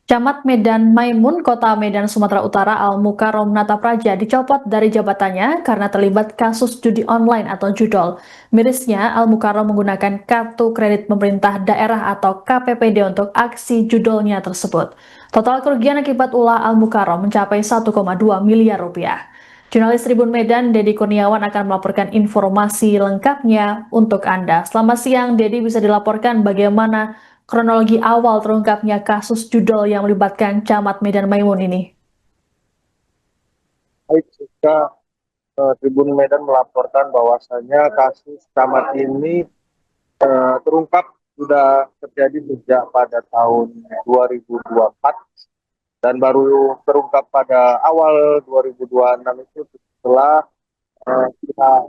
Camat Medan Maimun, Kota Medan, Sumatera Utara, Al-Mukarrom Natapraja dicopot dari jabatannya karena terlibat kasus judi online atau judol. Mirisnya, Al-Mukarrom menggunakan kartu kredit pemerintah daerah atau KPPD untuk aksi judolnya tersebut. Total kerugian akibat ulah Al-Mukarrom mencapai 1,2 miliar rupiah. Jurnalis Tribun Medan, Dedi Kurniawan akan melaporkan informasi lengkapnya untuk Anda. Selamat siang, Dedi, bisa dilaporkan bagaimana kronologi awal terungkapnya kasus judol yang melibatkan Camat Medan Maimun ini? Baik, jika Tribun Medan melaporkan bahwasannya kasus camat ini terungkap sudah terjadi sejak pada tahun 2024 dan baru terungkap pada awal 2026 itu setelah pihak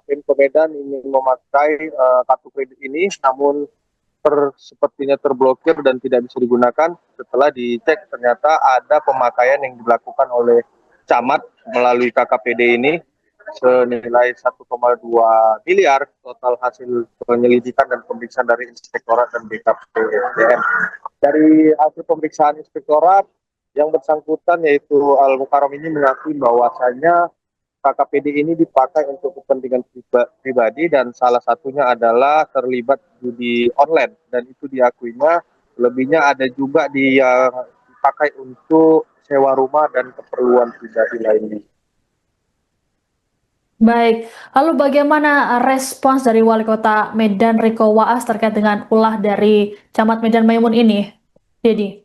Pemko Medan ingin memakai kartu kredit ini, namun sepertinya terblokir dan tidak bisa digunakan. Setelah dicek ternyata ada pemakaian yang dilakukan oleh camat melalui KKPD ini senilai 1,2 miliar total hasil penyelidikan dan pemeriksaan dari Inspektorat dan BKPSDM. Dari hasil pemeriksaan Inspektorat, yang bersangkutan yaitu Al-Mukarrom ini mengakui bahwasanya KKPD ini dipakai untuk kepentingan pribadi dan salah satunya adalah terlibat judi online, dan itu diakuinya lebihnya ada juga dia dipakai untuk sewa rumah dan keperluan pribadi lainnya. Baik, lalu bagaimana respons dari Wali Kota Medan Riko Waas terkait dengan ulah dari Camat Medan Maimun ini, Dedi?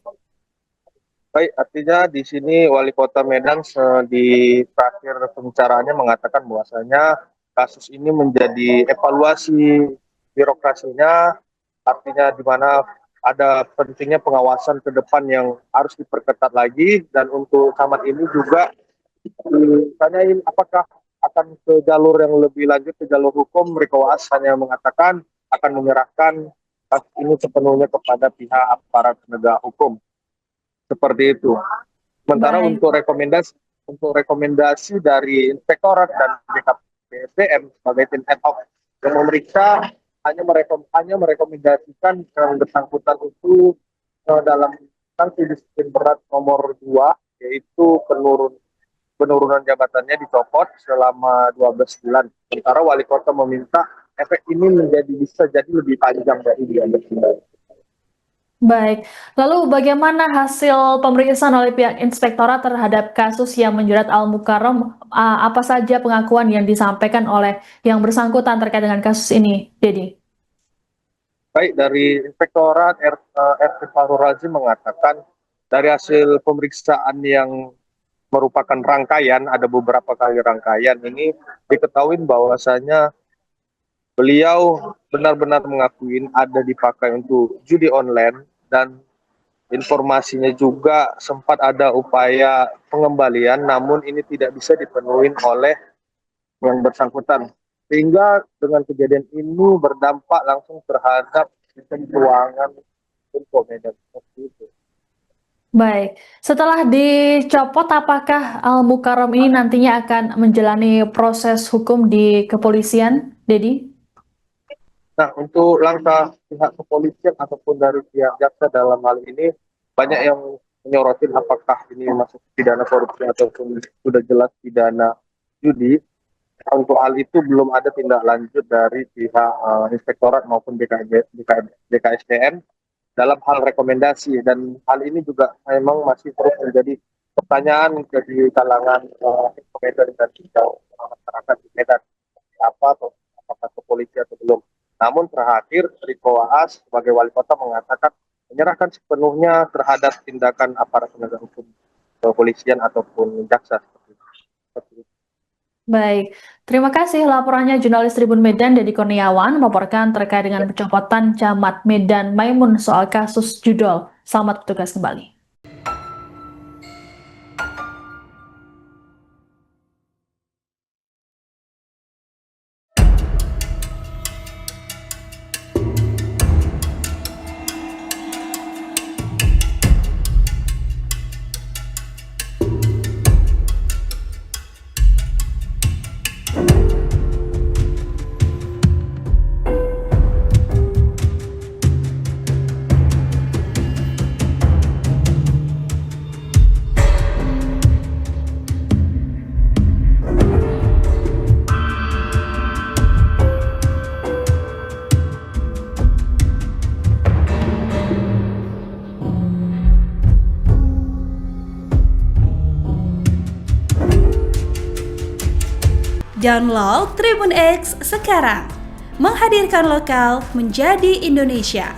Baik, artinya di sini Wali Kota Medan di terakhir pembicaraannya mengatakan bahwasanya kasus ini menjadi evaluasi birokrasinya, artinya di mana ada pentingnya pengawasan ke depan yang harus diperketat lagi, dan untuk camat ini juga ditanyain apakah akan ke jalur yang lebih lanjut, ke jalur hukum. Riko Waas hanya mengatakan akan menyerahkan kasus ini sepenuhnya kepada pihak aparat penegak hukum. Seperti itu. Sementara Baik. untuk rekomendasi dari Inspektorat dan BKPSDM sebagai tim ad hoc yang memeriksa hanya merekomendasikan yang bersangkutan itu dalam sanksi disiplin berat nomor 2, yaitu penurunan jabatannya dicopot selama 12 bulan. Sementara Wali Kota meminta efek ini bisa jadi lebih panjang dari dia. Baik, lalu bagaimana hasil pemeriksaan oleh pihak Inspektorat terhadap kasus yang menjerat Al-Mukarrom? Apa saja pengakuan yang disampaikan oleh yang bersangkutan terkait dengan kasus ini, Dedi? Baik, dari Inspektorat RT Fahrul Razi mengatakan dari hasil pemeriksaan yang merupakan rangkaian, ada beberapa kali rangkaian ini, diketahui bahwasanya beliau benar-benar mengakui ada dipakai untuk judi online, dan informasinya juga sempat ada upaya pengembalian, namun ini tidak bisa dipenuhi oleh yang bersangkutan. Sehingga dengan kejadian ini berdampak langsung terhadap sistem keuangan Pemko Medan. Seperti itu. Baik, setelah dicopot, apakah Al-Mukarrom ini nantinya akan menjalani proses hukum di kepolisian, Dedi? Nah, untuk langkah pihak kepolisian ataupun dari pihak jaksa dalam hal ini, banyak yang menyorotin apakah ini masuk pidana korupsi ataupun sudah jelas pidana judi. Untuk hal itu belum ada tindak lanjut dari pihak Inspektorat maupun BKSDM dalam hal rekomendasi, dan hal ini juga memang masih terus menjadi pertanyaan dari kalangan Medan dan juga masyarakat di Medan, atau apakah ke polisi atau belum. Namun terakhir Riko Waas sebagai wali kota mengatakan menyerahkan sepenuhnya terhadap tindakan aparat penegak hukum, kepolisian ataupun jaksa. Seperti itu. Baik, terima kasih laporannya jurnalis Tribun Medan Dedi Kurniawan melaporkan terkait dengan pencopotan Camat Medan Maimun soal kasus judol. Selamat bertugas kembali. Download Tribun X sekarang. Menghadirkan lokal menjadi Indonesia.